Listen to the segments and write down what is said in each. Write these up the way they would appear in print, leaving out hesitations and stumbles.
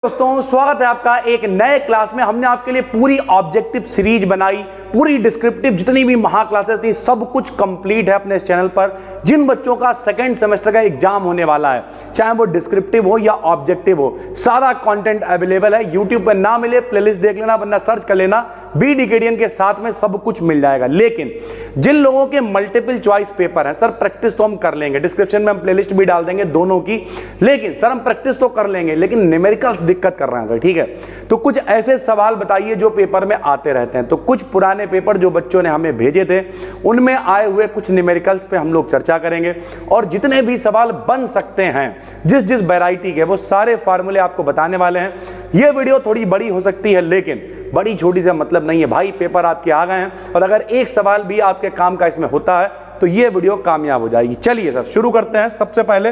दोस्तों स्वागत है आपका एक नए क्लास में। हमने आपके लिए पूरी ऑब्जेक्टिव सीरीज बनाई, पूरी डिस्क्रिप्टिव जितनी भी महा क्लासेस थी सब कुछ कंप्लीट है अपने इस चैनल पर। जिन बच्चों का सेकंड सेमेस्टर का एग्जाम होने वाला है, चाहे वो डिस्क्रिप्टिव हो या ऑब्जेक्टिव हो, सारा कंटेंट अवेलेबल है। यूट्यूब पर ना मिले प्लेलिस्ट देख लेना, वरना सर्च कर लेना, बी डिकेडियन के साथ में सब कुछ मिल जाएगा। लेकिन जिन लोगों के मल्टीपल चॉइस पेपर है, सर प्रैक्टिस तो हम कर लेंगे, डिस्क्रिप्शन में हम प्लेलिस्ट भी डाल देंगे दोनों की, लेकिन सर हम प्रैक्टिस तो कर लेंगे लेकिन न्यूमेरिकल्स दिक्कत कर रहे हैं सर, ठीक है। तो कुछ ऐसे सवाल बताइए जो पेपर में आते रहते हैं। तो कुछ पुराने पेपर जो बच्चों ने हमें भेजे थे उनमें आए हुए कुछ न्यूमेरिकल्स पे हम लोग चर्चा करेंगे, और जितने भी सवाल बन सकते हैं जिस जिस वैरायटी के, वो सारे फार्मूले आपको बताने वाले हैं। यह वीडियो थोड़ी बड़ी हो सकती है लेकिन बड़ी छोटी से मतलब नहीं है भाई, पेपर आपके आ गए हैं और अगर एक सवाल भी आपके काम का इसमें होता है तो यह वीडियो कामयाब हो जाएगी। चलिए सर शुरू करते हैं। सबसे पहले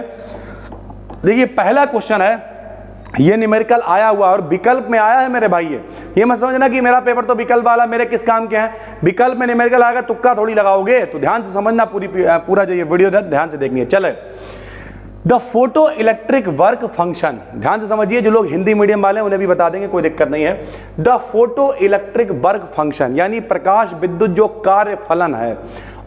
देखिए पहला क्वेश्चन है, ये न्यूमेरिकल आया हुआ और विकल्प में आया है मेरे भाई। ये मत समझना कि मेरा पेपर तो विकल्प वाला, मेरे किस काम के हैं। विकल्प में न्यूमेरिकल आएगा, तुक्का थोड़ी लगाओगे। तो ध्यान से समझना, पूरा जो ये वीडियो ध्यान से देखनी है। चले, the photo electric work function, ध्यान से समझिए। जो लोग हिंदी मीडियम वाले हैं उन्हें भी बता देंगे, कोई दिक्कत नहीं है। The photo electric work function यानी प्रकाश विद्युत जो कार्य फलन है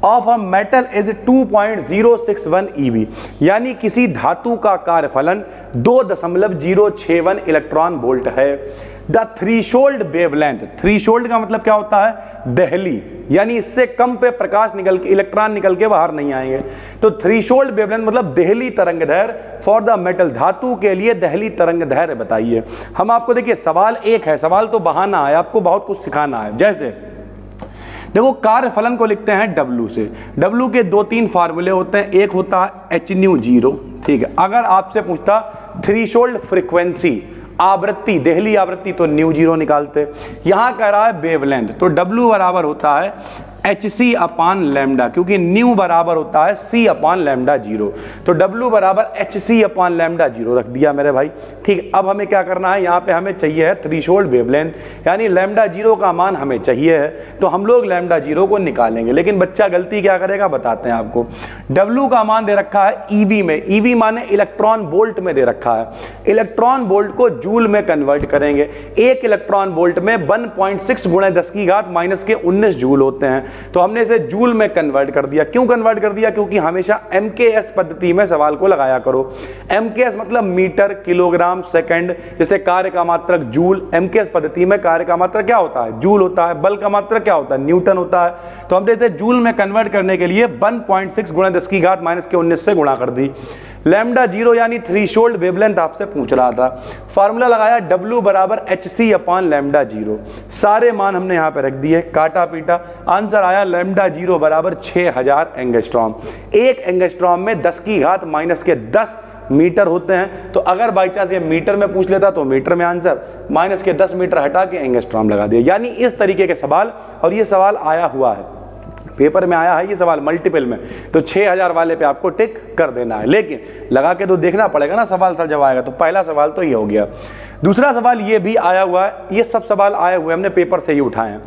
of a metal is 2.061 EV, यानी किसी धातु का कार्यफलन 2.061 इलेक्ट्रॉन वोल्ट है। द थ्रीशोल्ड वेवलेंथ, थ्रीशोल्ड का मतलब क्या होता है, दहली, यानी इससे कम पे प्रकाश निकल के, इलेक्ट्रॉन निकल के बाहर नहीं आएंगे। तो थ्रीशोल्ड वेवलेंथ मतलब दहली तरंगदैर्घ्य फॉर द मेटल, धातु के लिए दहली तरंगदैर्घ्य बताइए। हम आपको देखिए सवाल एक है, सवाल तो बहाना है, आपको बहुत कुछ सिखाना है। जैसे देखो कार्यफलन को लिखते हैं W से। W के दो तीन फार्मूले होते हैं, एक होता है h/0, ठीक है। अगर आपसे पूछता थ्रीशोल्ड फ्रीक्वेंसी, आवृत्ति, दहली आवृत्ति, तो 𝛎0 निकालते। यहां कह रहा है वेवलेंथ, तो W बराबर होता है hc/λ, क्योंकि न्यू बराबर होता है c/λ0, तो W बराबर hc/λ0 रख दिया मेरे भाई, ठीक। अब हमें क्या करना है, यहाँ पे हमें चाहिए है थ्रीशोल्ड वेवलेंथ, यानी λ0 का मान हमें चाहिए है, तो हम लोग λ0 को निकालेंगे। लेकिन बच्चा गलती क्या करेगा बताते हैं आपको। W का मान दे रखा है EV में, EV माने इलेक्ट्रॉन वोल्ट में दे रखा है। इलेक्ट्रॉन वोल्ट को जूल में कन्वर्ट करेंगे। एक इलेक्ट्रॉन वोल्ट में 1.6 × 10⁻19 जूल होते हैं, तो हमने इसे जूल में कन्वर्ट कर दिया। क्यों कन्वर्ट कर दिया, क्योंकि हमेशा MKS पद्धति में सवाल को लगाया करो। MKS मतलब मीटर, किलोग्राम, सेकंड, जैसे कार्य का मात्रक जूल। MKS पद्धति में कार्य का मात्रक क्या होता है, जूल होता है। बल का मात्रक क्या होता है, न्यूटन होता है। तो हमने इसे जूल में कन्वर्ट करने के लिए 1.6 × 10⁻19 से गुणा कर दी। λ0 यानी थ्रीशोल्ड वेवलेंथ आपसे पूछ रहा था। फार्मूला लगाया W बराबर hc/λ0, सारे मान हमने यहाँ पे रख दिए, काटा पीटा, आंसर आया λ0 बराबर 6000 एंगस्ट्रॉम। एक एंगस्ट्रॉम में 10⁻⁻10 मीटर होते हैं। तो अगर बाई चांस ये मीटर में पूछ लेता तो मीटर में आंसर, -10 मीटर हटा के एंगस्ट्रॉम लगा दिया। यानी इस तरीके के सवाल, और ये सवाल आया हुआ है, पेपर में आया है ये सवाल मल्टीपल में, तो 6000 वाले पे आपको टिक कर देना है। लेकिन लगा के तो देखना पड़ेगा ना सवाल सर जब आएगा। तो पहला सवाल तो ये हो गया। दूसरा सवाल ये भी आया हुआ है, ये सब सवाल आए हुए हमने पेपर से ही उठाए हैं।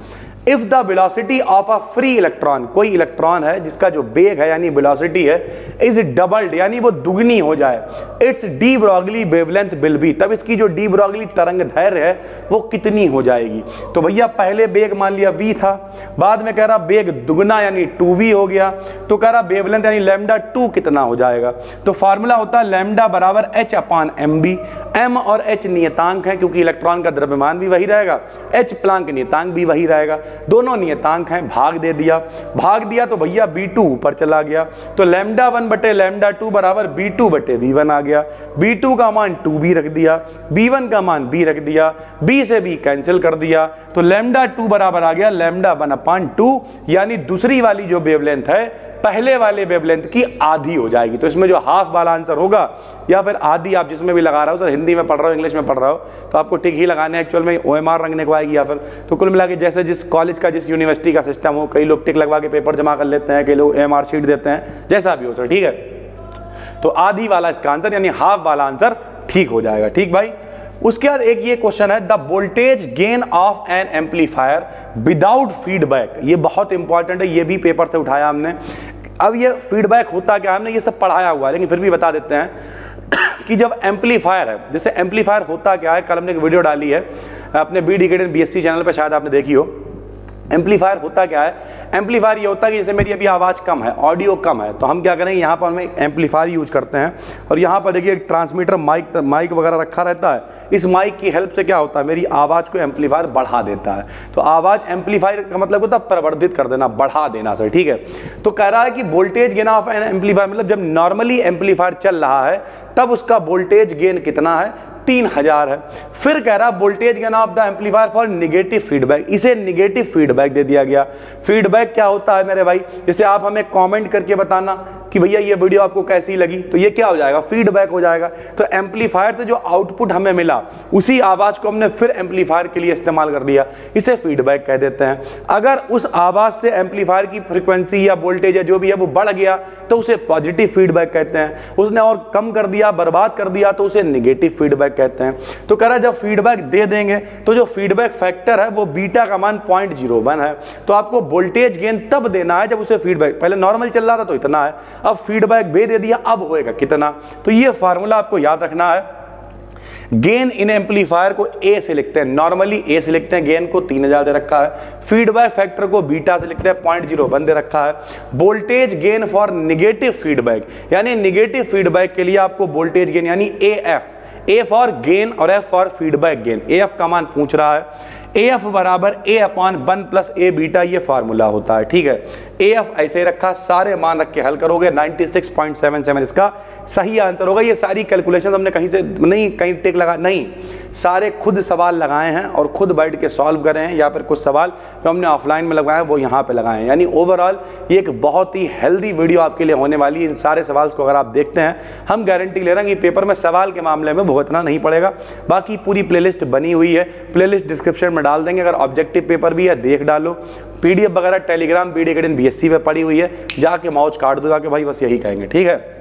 If the velocity of a free electron, कोई इलेक्ट्रॉन है जिसका जो वेग है यानी वेलोसिटी है, इज डबल्ड, यानी वो दुगनी हो जाए, it's de Broglie wavelength will be, तब इसकी जो डी ब्रॉगली तरंगदैर्घ्य है वो कितनी हो जाएगी। तो भैया पहले वेग मान लिया v था, बाद में कह रहा वेग दुगना यानी 2v हो गया, तो कह रहा वेवलेंथ यानी λ2 कितना हो जाएगा। तो फार्मूला होता है λ बराबर h/mb। m और h नियतांक है, क्योंकि इलेक्ट्रॉन का द्रव्यमान भी वही रहेगा, h प्लांक नियतांक भी वही रहेगा, दोनों नियतांक हैं। भाग दे दिया, भाग दिया तो भैया b2 ऊपर चला गया, तो λ1 बटे λ2 बराबर b2 बटे v1 आ गया। b2 का मान 2b रख दिया, b1 का मान b रख दिया, b से b कैंसिल कर दिया, तो λ2 बराबर आ गया λ1/2, यानी दूसरी वाली जो वेवलेंथ है पहले वाले वेवलेंथ की आधी हो जाएगी। तो इसमें जो हाफ वाला आंसर होगा या फिर आधी, आप जिसमें भी लगा रहा हो, सर हिंदी में पढ़ रहा हो, इंग्लिश में पढ़ रहा हो, तो आपको टिक ही लगाने, एक्चुअल में OMR रंगने को आएगी या फिर, तो कुल मिला के जैसे जिस कॉलेज का, जिस यूनिवर्सिटी का सिस्टम हो, कई लोग टिक लगवा के पेपर जमा कर लेते हैं, कई लोग OMR शीट देते हैं, जैसा भी हो सर, ठीक है। तो आधी वाला इसका आंसर यानी हाफ वाला आंसर ठीक हो जाएगा, ठीक भाई। उसके बाद एक ये क्वेश्चन है, the voltage gain of N amplifier without feedback, ये बहुत इंपॉर्टेंट है, ये भी पेपर से उठाया हमने। अब ये फीडबैक होता क्या, हमने ये सब पढ़ाया हुआ है लेकिन फिर भी बता देते हैं। कि जब एम्पलीफायर है, जैसे एम्पलीफायर होता क्या है, कल हमने एक वीडियो डाली है अपने BD चैनल पे, शायद आपने देखी हो। एम्पलीफायर होता क्या है, एम्पलीफायर ये होता है कि जैसे मेरी अभी आवाज़ कम है, ऑडियो कम है, तो हम क्या करेंगे, यहाँ पर हम एक एम्पलीफायर यूज करते हैं और यहाँ पर देखिए एक ट्रांसमीटर माइक वगैरह रखा रहता है। इस माइक की हेल्प से क्या होता है, मेरी आवाज़ को एम्पलीफायर बढ़ा देता है। तो आवाज़ एम्पलीफायर का मतलब होता है प्रवर्धित कर देना, बढ़ा देना सर, ठीक है। तो कह रहा है कि voltage gain of N amplifier, मतलब जब नॉर्मली एम्पलीफायर चल रहा है तब उसका वोल्टेज गेन कितना है, 3000 है। फिर कह रहा voltage gain of the amplifier for negative feedback, इसे निगेटिव फीडबैक दे दिया गया। फीडबैक क्या होता है मेरे भाई, जैसे आप हमें कमेंट करके बताना कि भैया ये वीडियो आपको कैसी लगी, तो ये क्या हो जाएगा, फीडबैक हो जाएगा। तो एम्पलीफायर से जो आउटपुट हमें मिला उसी आवाज़ को हमने फिर एम्पलीफायर के लिए इस्तेमाल कर दिया, इसे फीडबैक कह देते हैं। अगर उस आवाज़ से एम्पलीफायर की फ्रिक्वेंसी या वोल्टेज या जो भी है वो बढ़ गया तो उसे पॉजिटिव फीडबैक कहते हैं। उसने और कम कर दिया, बर्बाद कर दिया, तो उसे निगेटिव फीडबैक कहते हैं। तो कह रहा है जब फीडबैक दे देंगे तो जो फीडबैक फैक्टर है वो बीटा का मान 0.01 है। तो आपको वोल्टेज गेन तब देना है जब उसे फीडबैक, पहले नॉर्मल चल रहा था तो इतना है, अब फीडबैक बे दे दिया, अब होएगा कितना। तो ये फार्मूला आपको याद रखना है। गेन इन एम्पलीफायर को ए से लिखते हैं, नॉर्मली ए से लिखते हैं, गेन को 3000 दे रखा है। फीडबैक फैक्टर को बीटा से लिखते हैं, 0.01 दे रखा है। Voltage gain for negative feedback, यानी निगेटिव फीडबैक के लिए आपको वोल्टेज गेन यानी AF, ए फॉर गेन और F for feedback gain, AF का मान पूछ रहा है। AF बराबर A/1 प्लस A बीटा, ये फार्मूला होता है, ठीक है। AF ऐसे ही रखा, सारे मान रख के हल करोगे, 96.77 इसका सही आंसर होगा। ये सारी कैलकुलेशन हमने कहीं से नहीं, कहीं टिक लगा नहीं, सारे खुद सवाल लगाए हैं और खुद बैठ के सॉल्व करे हैं, या फिर कुछ सवाल जो हमने ऑफलाइन में लगाए हैं वो यहाँ पे लगाए हैं। यानी ओवरऑल ये एक बहुत ही हेल्दी वीडियो आपके लिए होने वाली है। इन सारे सवाल को अगर आप देखते हैं, हम गारंटी ले रहे हैं कि पेपर में सवाल के मामले में भुगतना नहीं पड़ेगा। बाकी पूरी प्लेलिस्ट बनी हुई है, प्लेलिस्ट डिस्क्रिप्शन में डाल देंगे। अगर ऑब्जेक्टिव पेपर भी है देख डालो, PDF वगैरह टेलीग्राम BD Academy BSc पे पड़ी हुई है, जाके मौज काट दो जाके भाई, बस यही कहेंगे, ठीक है।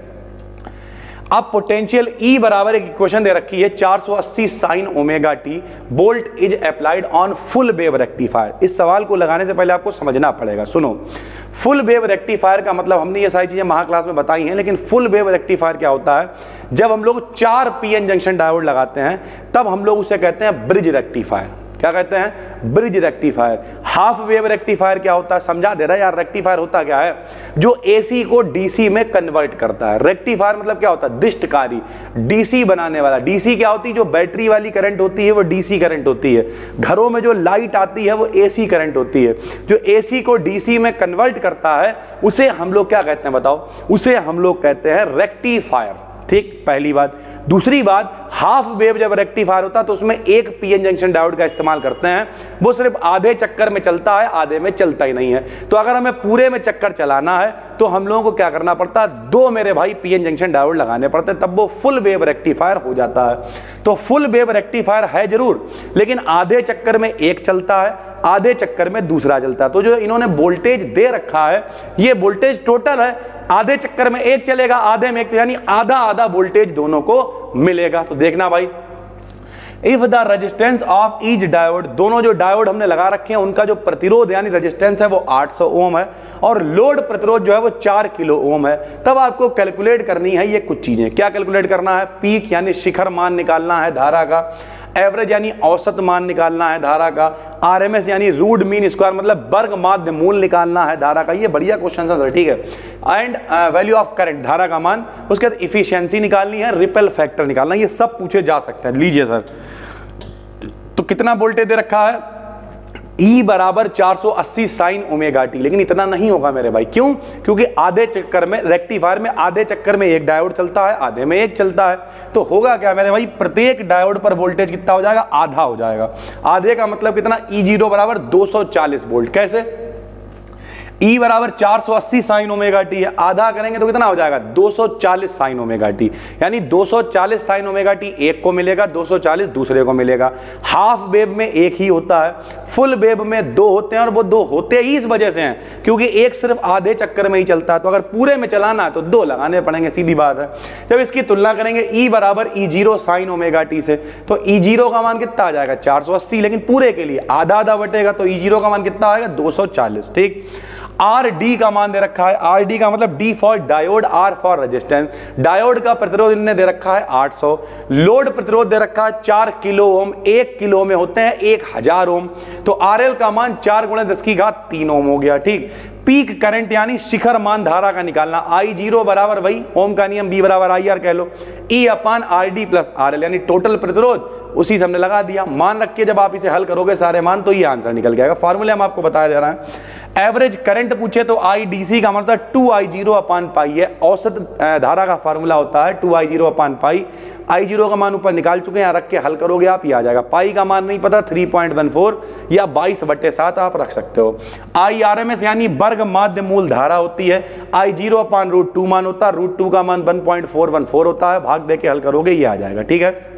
अब पोटेंशियल E बराबर एक इक्वेशन दे रखी है 480 sin omega T volt is applied on full wave rectifier. इस सवाल को लगाने से पहले आपको समझना पड़ेगा, सुनो। फुल वेव रेक्टिफायर का मतलब, हमने ये सारी चीजें महा क्लास में बताई हैं, लेकिन फुल वेव रेक्टिफायर क्या होता है, जब हम लोग 4 PN जंक्शन डायोड लगाते हैं तब हम लोग उसे कहते हैं ब्रिज रेक्टिफायर। क्या कहते हैं, bridge rectifier. Half wave rectifier क्या होता है, समझा दे रहा है यार। रेक्टिफायर होता क्या है, जो AC को DC में कन्वर्ट करता है। रेक्टिफायर मतलब क्या होता है, दिष्टकारी, DC बनाने वाला। DC क्या होती है, जो बैटरी वाली करंट होती है वो DC करंट होती है। घरों में जो लाइट आती है वो AC करंट होती है। जो AC को DC में कन्वर्ट करता है उसे हम लोग क्या कहते हैं बताओ, उसे हम लोग कहते हैं रेक्टिफायर, ठीक, पहली बात। दूसरी बात, हाफ वेव जब रेक्टिफायर होता है तो उसमें एक PN जंक्शन डायोड का इस्तेमाल करते हैं, वो सिर्फ आधे चक्कर में चलता है, आधे में चलता ही नहीं है। तो अगर हमें पूरे में चक्कर चलाना है तो हम लोगों को क्या करना पड़ता है, 2 मेरे भाई PN जंक्शन डायोड लगाने पड़ते हैं, तब वो फुल वेव रेक्टिफायर हो जाता है। तो फुल वेव रेक्टिफायर है जरूर, लेकिन आधे चक्कर में एक चलता है, आधे चक्कर में दूसरा चलता है। तो जो इन्होंने वोल्टेज दे रखा है, ये वोल्टेज टोटल है, आधे चक्कर में एक चलेगा, आधे में एक, यानी आधा आधा वोल्टेज दोनों को मिलेगा। तो देखना भाई, if the resistance of each diode, दोनों जो डायोड हमने लगा रखे हैं उनका जो प्रतिरोध यानी रेजिस्टेंस है वो 800 ओम है और लोड प्रतिरोध जो है वो 4 किलो ओम है, तब आपको कैलकुलेट करनी है ये कुछ चीजें। क्या कैलकुलेट करना है, पीक यानी शिखर मान निकालना है धारा का, एवरेज यानी औसत मान निकालना है धारा का, RMS यानी रूट मीन स्क्वायर मतलब वर्ग माध्य मूल निकालना है धारा का। ये बढ़िया क्वेश्चन है सर, ठीक है। एंड वैल्यू ऑफ करंट, धारा का मान, उसके बाद इफिशियंसी निकालनी है, रिपेल फैक्टर निकालना है, ये सब पूछे जा सकते हैं। लीजिए सर, तो कितना वोल्टेज दे रखा है, E बराबर 480 sin ओमेगा टी, लेकिन इतना नहीं होगा मेरे भाई। क्यों, क्योंकि आधे चक्कर में, रेक्टिफायर में आधे चक्कर में एक डायोड चलता है, आधे में एक चलता है। तो होगा क्या मेरे भाई, प्रत्येक डायोड पर वोल्टेज कितना हो जाएगा, आधा हो जाएगा। आधे का मतलब कितना, E0 बराबर 240 वोल्ट। कैसे, E बराबर 480 साइन ओमेगा टी है, आधा करेंगे तो कितना हो जाएगा, 240 साइन ओमेगा टी, यानी 240 साइन ओमेगा टी एक को मिलेगा, 240 दूसरे को मिलेगा। हाफ वेव में एक ही होता है, फुल वेव में 2 होते हैं, और वो 2 होते ही इस वजह से हैं क्योंकि एक सिर्फ आधे चक्कर में ही चलता है। तो अगर पूरे में चलाना है तो 2 लगाने पड़ेंगे, सीधी बात है। जब इसकी तुलना करेंगे E बराबर E0 साइन ओमेगा टी से, तो E0 का मान कितना आ जाएगा, 480, लेकिन पूरे के लिए आधा आधा बटेगा, तो E0 का मान कितना आएगा, 240। ठीक, आर डी का मान दे रखा है, आर डी का मतलब D for diode, R for resistance. Diode का प्रतिरोध इन्होंने दे रखा है 800, लोड प्रतिरोध दे रखा है 4 किलो ओम, 1 किलो में होते हैं 1000 ओम, तो आर एल का मान 4 × 10³ ओम हो गया। ठीक, पीक करंट यानी शिखर मान धारा का निकालना, आई जीरो बराबर वही ओम का नियम, बी बराबर आई आर कह लो, E upon R D plus R L, यानी टोटल प्रतिरोध उसी से हमने लगा दिया। मान रख के जब आप इसे हल करोगे सारे मान तो ये आंसर निकल जाएगा। फार्मूले हम आपको बताया जा रहा है। एवरेज करंट पूछे तो आई डी सी का मतलब 2I0/पाई है, औसत धारा का फार्मूला होता है 2I0/पाई। I0 का मान ऊपर निकाल चुके हैं, यहाँ रख के हल करोगे आप, ये आ जाएगा। पाई का मान नहीं पता, 3.14 या 22/7 आप रख सकते हो। IRMS यानी वर्ग माध्य मूल धारा होती है, I0/√2 मान होता है, √2 का मान 1.414 होता है, भाग दे के हल करोगे ये आ जाएगा। ठीक है,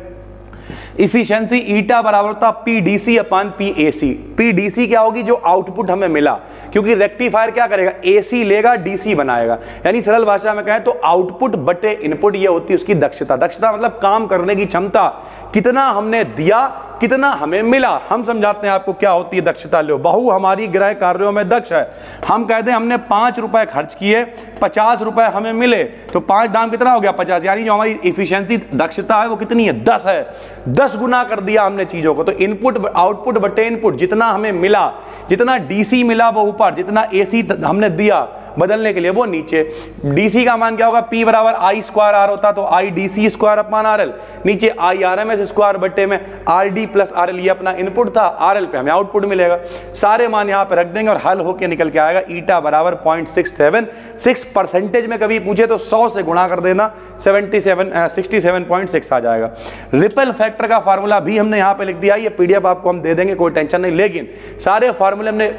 इफिशियंसी ईटा बराबर होता PDC/PAC। PDC क्या होगी, जो आउटपुट हमें मिला, क्योंकि रेक्टिफायर क्या करेगा, AC लेगा DC बनाएगा, यानी सरल भाषा में कहें तो आउटपुट बटे इनपुट, ये होती है उसकी दक्षता। दक्षता मतलब काम करने की क्षमता, कितना हमने दिया कितना हमें मिला। हम समझाते हैं आपको क्या होती है दक्षता। लो, बहू हमारी गृह कार्यों में दक्ष है, हम कहते हैं हमने 5 रुपए खर्च किए, 50 रुपए हमें मिले, तो 5 दाम कितना हो गया 50, यानी जो हमारी इफिशियंसी दक्षता है वो कितनी है 10 है। 10 गुना कर दिया हमने चीजों को। तो इनपुट आउटपुट बटे इनपुट, जितना हमें मिला, जितना डीसी मिला वो ऊपर, जितना एसी हमने दिया बदलने के लिए वो नीचे। डीसी का मान क्या होगा, P बराबर I² R होता, तो IDC²/RL, नीचे IRMS² बट्टे में RD प्लस RL, ये अपना इनपुट था, RL पे हमें आउटपुट मिलेगा। सारे मान यहाँ पे रख देंगे और हल होके निकल के आएगा ईटा बराबर 0.676। परसेंटेज में कभी पूछे तो 100 से गुणा कर देना, 67.6 आ जाएगा। रिपल फैक्टर का फार्मूला भी हमने यहाँ पे लिख दिया, ये PDF आपको हम दे देंगे, कोई टेंशन नहीं, लेकिन सारे फार्मूले हमने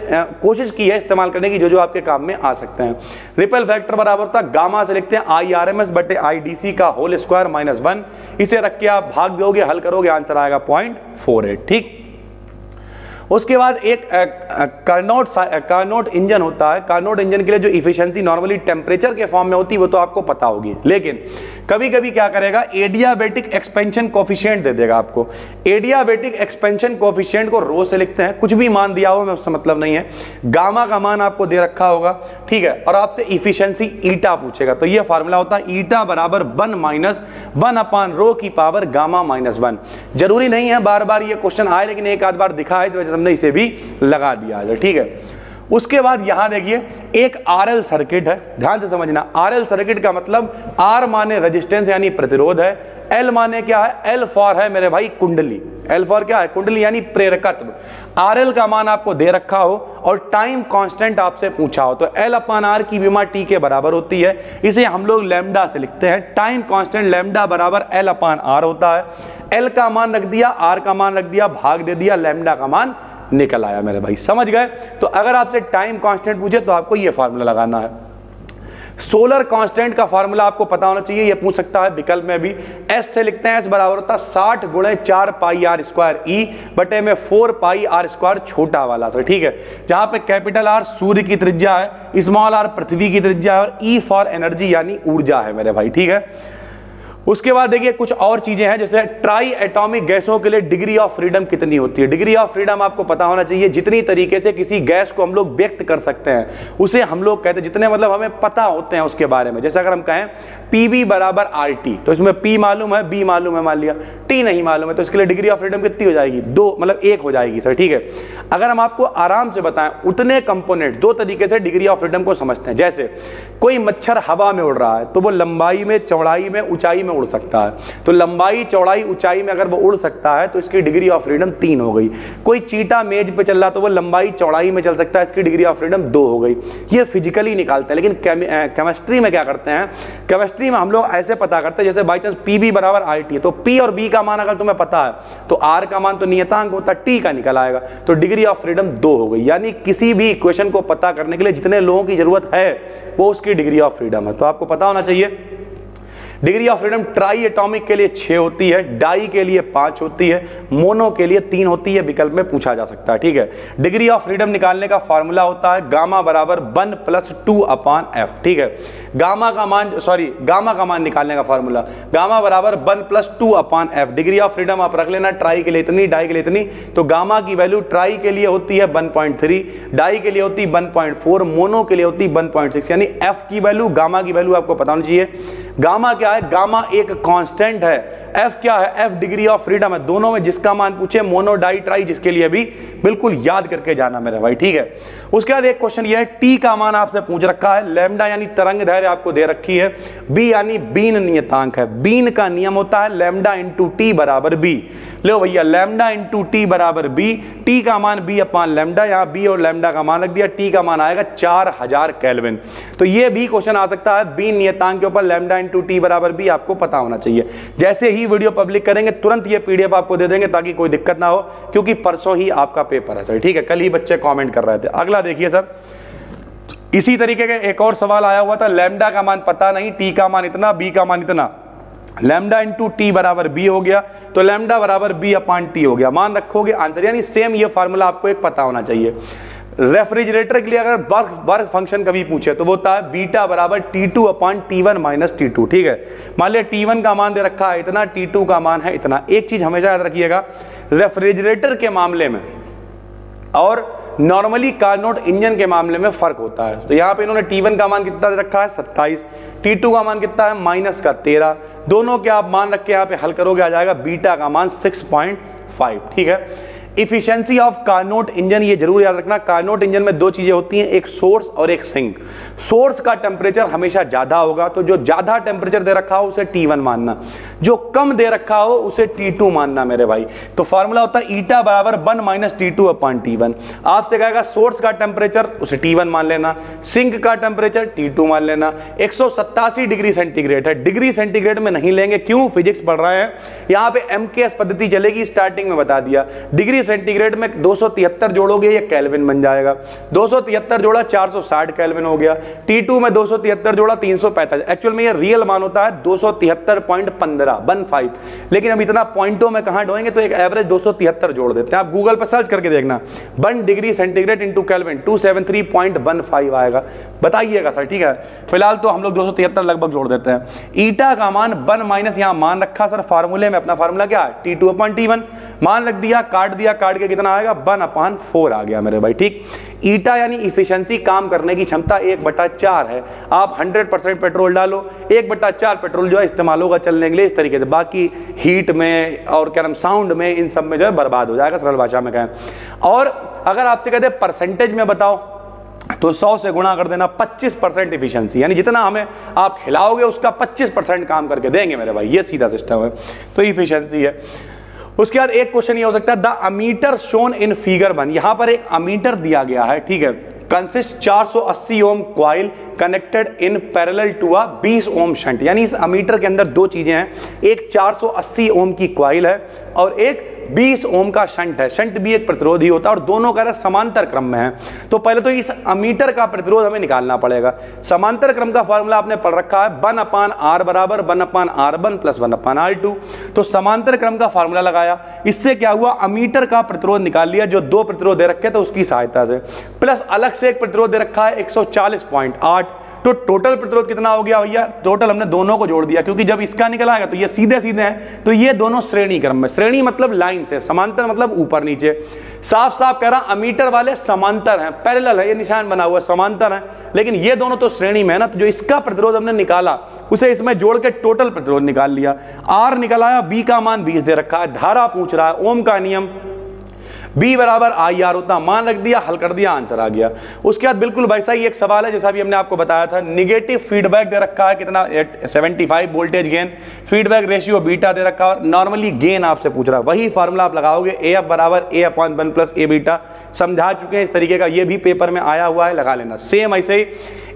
कोशिश की है इस्तेमाल करने की जो आपके काम में आ सकते हैं। रिपल फैक्टर बराबर होता है, गामा से लिखते हैं IRMS बटे IDC का होल स्क्वायर -1, इसे रख के आप भाग दोगे, हल करोगे, आंसर आएगा 0.48। ठीक, उसके बाद एक कार्नोट इंजन होता है। कार्नोट इंजन के लिए जो इफिशियंसी नॉर्मली टेम्परेचर के फॉर्म में होती है वो तो आपको पता होगी, लेकिन कभी कभी क्या करेगा, एडियाबेटिक एक्सपेंशन कोफिशिएंट दे देगा आपको। एडियाबेटिक एक्सपेंशन कोफिशिएंट को रो से लिखते हैं, कुछ भी मान दिया हो मैं उससे मतलब नहीं है, गामा का मान आपको दे रखा होगा, ठीक है, और आपसे इफिशियंसी ईटा पूछेगा, तो ये फार्मूला होता है ईटा बराबर 1-1/ρ⁴ गामा -1। जरूरी नहीं है बार बार ये क्वेश्चन आए, लेकिन एक आध बार दिखा है, इस वजह से हमने इसे भी लगा दिया है। ठीक है, उसके बाद यहां देखिए एक RL सर्किट है, ध्यान से समझना। RL सर्किट का मतलब R माने रेजिस्टेंस यानी प्रतिरोध है, L माने क्या है, L फॉर है मेरे भाई कुंडली, L फॉर क्या है, कुंडली यानी प्रेरकत्व। RL का मान आपको दे रखा हो और टाइम कांस्टेंट आपसे पूछा हो, तो L/R की विमा T के बराबर होती है, इसे हम लोग लैम्डा से लिखते हैं। टाइम कांस्टेंट लैम्डा बराबर L/R होता है। L का मान रख दिया, R का मान रख दिया, भाग दे दिया, लैम्डा का मान निकल आया मेरे भाई, समझ गए। तो अगर आपसे टाइम कांस्टेंट पूछे तो आपको ये फार्मूला लगाना है। सोलर कांस्टेंट का फार्मूला आपको पता होना चाहिए, ये पूछ सकता है विकल्प में भी। S से लिखते हैं, S बराबर होता है 60 × 4πr² E बटे में 4πr² छोटा वाला सर, ठीक है, जहां पे कैपिटल R सूर्य की त्रिज्या है, स्मॉल r पृथ्वी की त्रिज्या है, और E फॉर एनर्जी यानी ऊर्जा है मेरे भाई, ठीक है। उसके बाद देखिए कुछ और चीजें हैं, जैसे ट्राई एटॉमिक गैसों के लिए डिग्री ऑफ फ्रीडम कितनी होती है। डिग्री ऑफ फ्रीडम आपको पता होना चाहिए, जितनी तरीके से किसी गैस को हम लोग व्यक्त कर सकते हैं उसे हम लोग कहते हैं, जितने मतलब हमें पता होते हैं उसके बारे में। जैसे अगर हम कहें PV बराबर RT, तो इसमें P मालूम है, B मालूम है, मान लिया T नहीं मालूम है, तो इसके लिए डिग्री ऑफ फ्रीडम कितनी हो जाएगी, 2 मतलब 1 हो जाएगी सर, ठीक है। अगर हम आपको आराम से बताएं, उतने कंपोनेंट 2 तरीके से डिग्री ऑफ फ्रीडम को समझते हैं। जैसे कोई मच्छर हवा में उड़ रहा है तो वो लंबाई में, चौड़ाई में, ऊंचाई में उड़ सकता है, तो लंबाई चौड़ाई ऊंचाई में अगर वो उड़ सकता है तो इसकी डिग्री ऑफ फ्रीडम 3 हो गई। कोई चीटा मेज पे चल रहा तो वो लंबाई चौड़ाई में चल सकता है, इसकी डिग्री ऑफ फ्रीडम 2 हो गई। ये फिजिकली निकालते हैं, लेकिन केमिस्ट्री में क्या करते हैं, केमिस्ट्री में हम लोग ऐसे पता करते हैं, जैसे बाई चांस PB बराबर RT है, तो P और B का मान अगर तुम्हें पता है तो R का मान तो नियतांक होता है, T का निकल आएगा, तो डिग्री ऑफ फ्रीडम 2 हो गई। यानी किसी भी इक्वेशन को पता करने के लिए जितने लोगों की जरूरत है वो उसकी डिग्री ऑफ फ्रीडम है। तो आपको पता होना चाहिए degree of freedom try atomic के लिए 6 होती है, डाई के लिए 5 होती है, मोनो के लिए 3 होती है, विकल्प में पूछा जा सकता है। ठीक है, डिग्री ऑफ फ्रीडम निकालने का फॉर्मूला होता है गामा बराबर 1 + 2/f। ठीक है, गामा का मान निकालने का फॉर्मूला गामा बराबर 1 + 2/f। डिग्री ऑफ फ्रीडम आप रख लेना, ट्राई के लिए इतनी, डाई के लिए इतनी, तो गामा की वैल्यू ट्राई के लिए होती है 1.3, डाई के लिए होती है 1.4, मोनो के लिए होती है 1.6, यानी f की वैल्यू, गामा की वैल्यू आपको पता होनी चाहिए। गामा क्या है? गामा एक कांस्टेंट है। f क्या है? f डिग्री ऑफ फ्रीडम है। दोनों में जिसका मान पूछे, मोनो, डाई, ट्राई, जिसके लिए भी बिल्कुल याद करके जाना मेरे भाई। ठीक है, उसके बाद एक क्वेश्चन ये है, t का मान आपसे पूछ रखा है, लैम्डा यानी तरंग दैर्घ्य आपको दे रखी है, b यानी बीन नियतांक है। बीन का नियम होता है लैम्डा × t = b। लो भैया, लैम्डा × t = b, t का मान b/λ, यहाँ b और लैम्डा का मान रख दिया, t का मान आएगा 4000 केल्विन। तो ये भी क्वेश्चन आ सकता है, बीन नियतांक के ऊपर लैम्डा × t = b आपको पता होना चाहिए। जैसे ही वीडियो पब्लिक करेंगे तुरंत ये पीडीएफ आपको दे देंगे ताकि कोई दिक्कत ना हो, क्योंकि परसों ही आपका पेपर है सर। ठीक है, कल ही बच्चे कमेंट कर रहे थे। अगला देखिए सर, इसी तरीके का एक और सवाल आया हुआ था, लैम्डा का मान पता नहीं, टी का मान इतना, बी का मान इतना, लैम्डा × t = b हो गया, तो लैम्डा बराबर b/t हो गया, मान रखोगे आंसर। यानी सेम ये फार्मूला आपको एक पता होना चाहिए। रेफ्रिजरेटर के लिए अगर वर्क फंक्शन कभी पूछे तो वो होता है बीटा बराबर T2/T1 - T2। ठीक है, मान लिया T1 का मान दे रखा है इतना, T2 का मान है इतना। एक चीज हमेशा याद रखिएगा, रेफ्रिजरेटर के मामले में और नॉर्मली कार्नोट इंजन के मामले में फर्क होता है। तो यहाँ पे इन्होंने T1 का मान कितना दे रखा है 27, T2 का मान कितना है -13। दोनों के आप मान रख के यहाँ पे हल करोगे, आ जाएगा बीटा का मान 6.5। ठीक है, इफिशिएंसी ऑफ कार्नोट इंजन, ये जरूर याद रखना, कार्नोट इंजन में 2 चीजें होती हैं, एक सोर्स और एक सिंक। सोर्स का टेम्परेचर हमेशा ज्यादा होगा, तो जो ज्यादा टेम्परेचर दे रखा हो उसे T1 मानना, जो कम दे रखा हो उसे T2 मानना मेरे भाई। तो फार्मूला होता है ईटा बराबर 1 - T2/T1। आपसे कहेगा सोर्स का टेम्परेचर, उसे T1 मान लेना, सिंक का टेम्परेचर T2 मान लेना। 187 डिग्री सेंटीग्रेड है, डिग्री सेंटीग्रेड में नहीं लेंगे, क्यों? फिजिक्स पढ़ रहे हैं, यहाँ पे MKS पद्धति चलेगी, स्टार्टिंग में बता दिया। डिग्री सेंटीग्रेड में 273 जोड़ोगे ये केल्विन बन जाएगा, 273 जोड़ा 460 केल्विन हो गया। T2 में 273 जोड़ा 345, एक्चुअल में ये रियल मान होता है 273.15, लेकिन अब इतना पॉइंटों में कहां ढोएंगे, तो एक एवरेज 273 जोड़ देते हैं। आप गूगल पर सर्च करके देखना, 1 डिग्री सेंटीग्रेड इंटू केल्विन 273.15 आएगा। बताइएगा सर। ठीक है, फिलहाल तो हम लोग 273 लगभग जोड़ देते हैं। ईटा का मान 1 - यहाँ मान रखा सर, फार्मूले में अपना फार्मूला क्या है T2/T1, मान रख दिया, काट दिया, काट के कितना आएगा 1/4 आ गया मेरे भाई। ठीक, ईटा यानी इफिशिएंसी, काम करने की क्षमता 1/4 है। आप 100% पेट्रोल डालो, 1/4 पेट्रोल जो है इस्तेमाल होगा चलने के लिए, इस तरीके से। बाकी हीट में और क्या नाम साउंड में, इन सब में जो है बर्बाद हो जाएगा, सरल भाषा में कहें। और अगर आपसे कहते हैं परसेंटेज में बताओ, तो 100 से गुणा कर देना, 25% इफिशिएंसी, यानी जितना हमें आप खिलाओगे उसका 25% काम करके देंगे मेरे भाई, ये सीधा सिस्टम है। तो इफिशिएंसी है। उसके बाद एक क्वेश्चन ये हो सकता है, the ammeter shown in figure 1, यहां पर एक अमीटर दिया गया है। ठीक है, consist 480 ohm coil connected in parallel to a 20 ohm shunt, यानी इस अमीटर के अंदर 2 चीजें हैं, एक 480 ओम की क्वाइल है और एक 20 ओम का शंट है। शंट भी एक प्रतिरोध ही होता है और दोनों का समांतर क्रम में है। तो पहले तो इस अमीटर का प्रतिरोध हमें निकालना पड़ेगा। समांतर क्रम का फॉर्मूला आपने पढ़ रखा है, 1/R बराबर 1/R1 + 1/R2। तो समांतर क्रम का फॉर्मूला लगाया, इससे क्या हुआ, अमीटर का प्रतिरोध निकाल लिया, जो 2 प्रतिरोध दे रखे थे उसकी सहायता से, प्लस अलग से एक प्रतिरोध दे रखा है 140.8। तो टोटल प्रतिरोध कितना हो गया भैया, टोटल हमने दोनों को जोड़ दिया, क्योंकि जब इसका निकल आएगा तो ये सीधे सीधे हैं, तो ये दोनों श्रेणी क्रम में, श्रेणी मतलब लाइन से, समांतर मतलब ऊपर नीचे। साफ साफ कह रहा अमीटर वाले समांतर हैं, पैरेलल है, ये निशान बना हुआ है, समांतर है, लेकिन ये दोनों तो श्रेणी में है ना। तो जो इसका प्रतिरोध हमने निकाला उसे इसमें जोड़ के टोटल प्रतिरोध निकाल लिया। आर निकल आया, बी का मान 20 दे रखा है, धारा पूछ रहा है, ओम का नियम, B बराबर IR होता, मान रख दिया, हल कर दिया, आंसर आ गया। उसके बाद बिल्कुल वैसा ही एक सवाल है जैसा भी हमने आपको बताया था, निगेटिव फीडबैक दे रखा है, कितना 75 voltage gain, feedback ratio beta दे रखा है और नॉर्मली गेन आपसे पूछ रहा है। वही फार्मूला आप लगाओगे, AF बराबर A/1 + A बीटा, समझा चुके हैं इस तरीके का, ये भी पेपर में आया हुआ है, लगा लेना। सेम ऐसे ही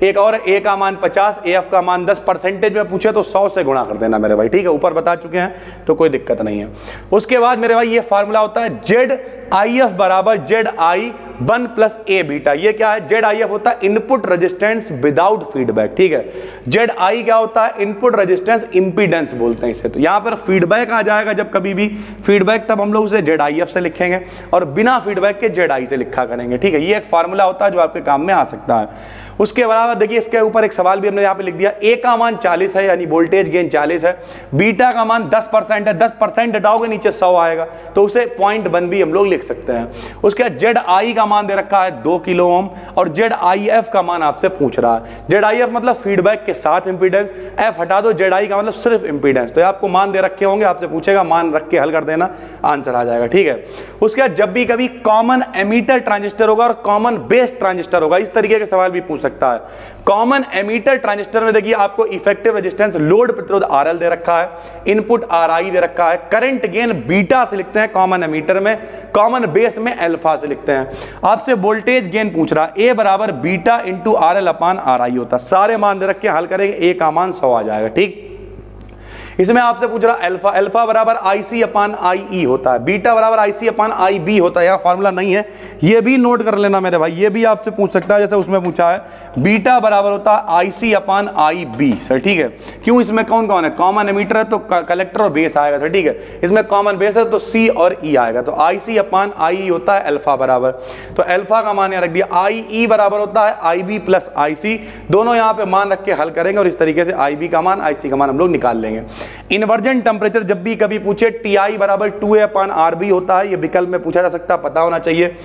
एक और, A का मान 50, AF का मान 10, परसेंटेज में पूछे तो 100 से गुणा कर देना मेरे भाई। ठीक है, ऊपर बता चुके हैं तो कोई दिक्कत नहीं है। उसके बाद मेरे भाई ये फार्मूला होता है ZIF बराबर ZI 1 प्लस ए बीटा। ये क्या है? जेड आई एफ होता है इनपुट रेजिस्टेंस विदाउट फीडबैक, ठीक है। जेड आई क्या होता है? इनपुट रेजिस्टेंस इंपीडेंस बोलते हैं इसे। तो यहां पर फीडबैक आ जाएगा जब कभी भी फीडबैक, तब हम लोग उसे जेड आई एफ से लिखेंगे और बिना फीडबैक के जेड आई से लिखा करेंगे, ठीक है। ये एक फार्मूला होता है जो आपके काम में आ सकता है। उसके अलावा देखिए इसके ऊपर एक सवाल भी हमने यहाँ पे लिख दिया, ए का मान 40 है यानी वोल्टेज गेन 40 है, बीटा का मान 10% है, 10% हटाओगे नीचे 100 आएगा, तो उसे 0.1 भी हम लोग लिख सकते हैं। उसके बाद जेड आई का मान दे रखा है 2 किलो ओम और जेड आई एफ का मान आपसे पूछ रहा है। जेड आई एफ मतलब फीडबैक के साथ इंपीडेंस, एफ हटा दो, जेड आई का मतलब सिर्फ इंपीडेंस। तो आपको मान दे रखे होंगे, आपसे पूछेगा, मान रख के हल कर देना, आंसर आ जाएगा, ठीक है। उसके बाद जब भी कभी कॉमन एमीटर ट्रांजिस्टर होगा और कॉमन बेस ट्रांजिस्टर होगा, इस तरीके के सवाल भी पूछ सकता है। कॉमन एमीटर ट्रांजिस्टर में देखिए आपको इफेक्टिव रेजिस्टेंस लोड प्रतिरोध आरएल दे रखा है, इनपुट आरआई दे रखा है, करंट गेन बीटा से लिखते हैं कॉमन एमीटर में, कॉमन बेस में अल्फा से लिखते हैं। आपसे वोल्टेज गेन पूछ रहा है, ए बराबर बीटा इंटू आरएल अपान आरआई होता है। सारे मान दे रखे, हल करेंगे, ए का मान 100 आ जाएगा, ठीक। इसमें आपसे पूछ रहा अल्फा, अल्फा बराबर आईसी अपान आई होता है, बीटा बराबर आईसी अपान आई बी होता है। यहाँ फार्मूला नहीं है, ये भी नोट कर लेना मेरे भाई, ये भी आपसे पूछ सकता है, जैसे उसमें पूछा है बीटा बराबर होता है आईसी अपान आई बी, सर, ठीक है। क्यों? इसमें कौन कौन है? कॉमन एमीटर है तो कलेक्टर और बेस आएगा, सर, ठीक है। इसमें कॉमन बेस है तो सी और ई आएगा, तो आईसी अपान आई होता है अल्फा बराबर, तो अल्फा का मान यहाँ रख दिया। आई ई बराबर होता है आई बी प्लस आई सी, दोनों यहाँ पे मान रख के हल करेंगे और इस तरीके से आई बी का मान आई सी का मान हम लोग निकाल लेंगे। इन्वर्जन टेम्परेचर जब भी कभी पूछे, टी आई बराबर 2a अपान आर बी होता है, ये विकल्प में पूछा जा सकता है, पता होना चाहिए।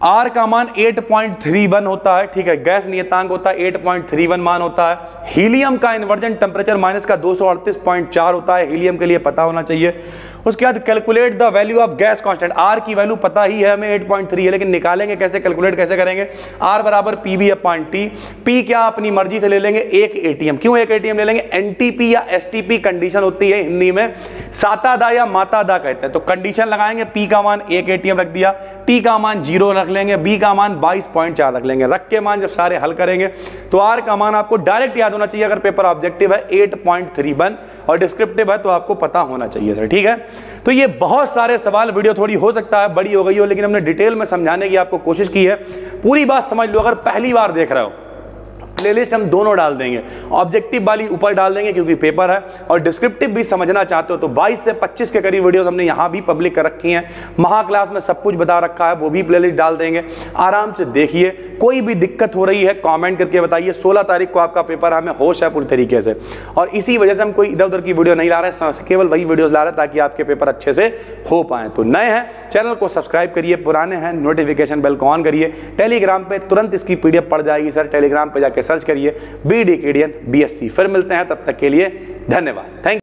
आर का मान 8.31 होता है, ठीक है। गैस नियतांक होता है 8.31 मान होता है। हीलियम का इन्वर्जन टेम्परेचर माइनस का 238.4 होता है, हीलियम के लिए पता होना चाहिए। उसके बाद calculate the value of gas constant, R की वैल्यू पता ही है हमें 8.3 है, लेकिन निकालेंगे कैसे, कैलकुलेट कैसे करेंगे? आर बराबर पी बी अपान टी, पी क्या अपनी मर्जी से ले लेंगे, एक एटीएम। क्यों एक एटीएम ले लेंगे? एनटीपी या एसटीपी कंडीशन होती है हिंदी में, सातादा या मातादा कहते हैं। तो कंडीशन लगाएंगे, पी का मान एक एटीएम रख दिया, टी का मान 0 रख लेंगे, बी का मान 22.4 रख लेंगे। रख के मान जब सारे हल करेंगे तो आर का मान आपको डायरेक्ट याद होना चाहिए, अगर पेपर ऑब्जेक्टिव है 8.31 और डिस्क्रिप्टिव है तो आपको पता होना चाहिए, सर, ठीक है। तो ये बहुत सारे सवाल, वीडियो थोड़ी हो सकता है बड़ी हो गई हो, लेकिन हमने डिटेल में समझाने की आपको कोशिश की है। पूरी बात समझ लो। अगर पहली बार देख रहे हो, प्लेलिस्ट हम दोनों डाल देंगे, ऑब्जेक्टिव वाली ऊपर डाल देंगे क्योंकि पेपर है, और डिस्क्रिप्टिव भी समझना चाहते हो तो 22 से 25 के करीब वीडियोस हमने यहाँ भी पब्लिक कर रखी हैं। महा क्लास में सब कुछ बता रखा है, वो भी प्लेलिस्ट डाल देंगे, आराम से देखिए। कोई भी दिक्कत हो रही है कमेंट करके बताइए। 16 तारीख को आपका पेपर है, हमें होश है पूरी तरीके से, और इसी वजह से हम कोई इधर उधर की वीडियो नहीं ला रहे हैं, केवल वही वीडियोस ला रहे हैं ताकि आपके पेपर अच्छे से हो पाए। तो नए हैं चैनल को सब्सक्राइब करिए, पुराने हैं नोटिफिकेशन बेल को ऑन करिए। टेलीग्राम पे तुरंत इसकी पीडीएफ पड़ जाएगी सर, टेलीग्राम पे जाके सर्च करिए BD Acadian BSc। फिर मिलते हैं, तब तक के लिए धन्यवाद, थैंक यू।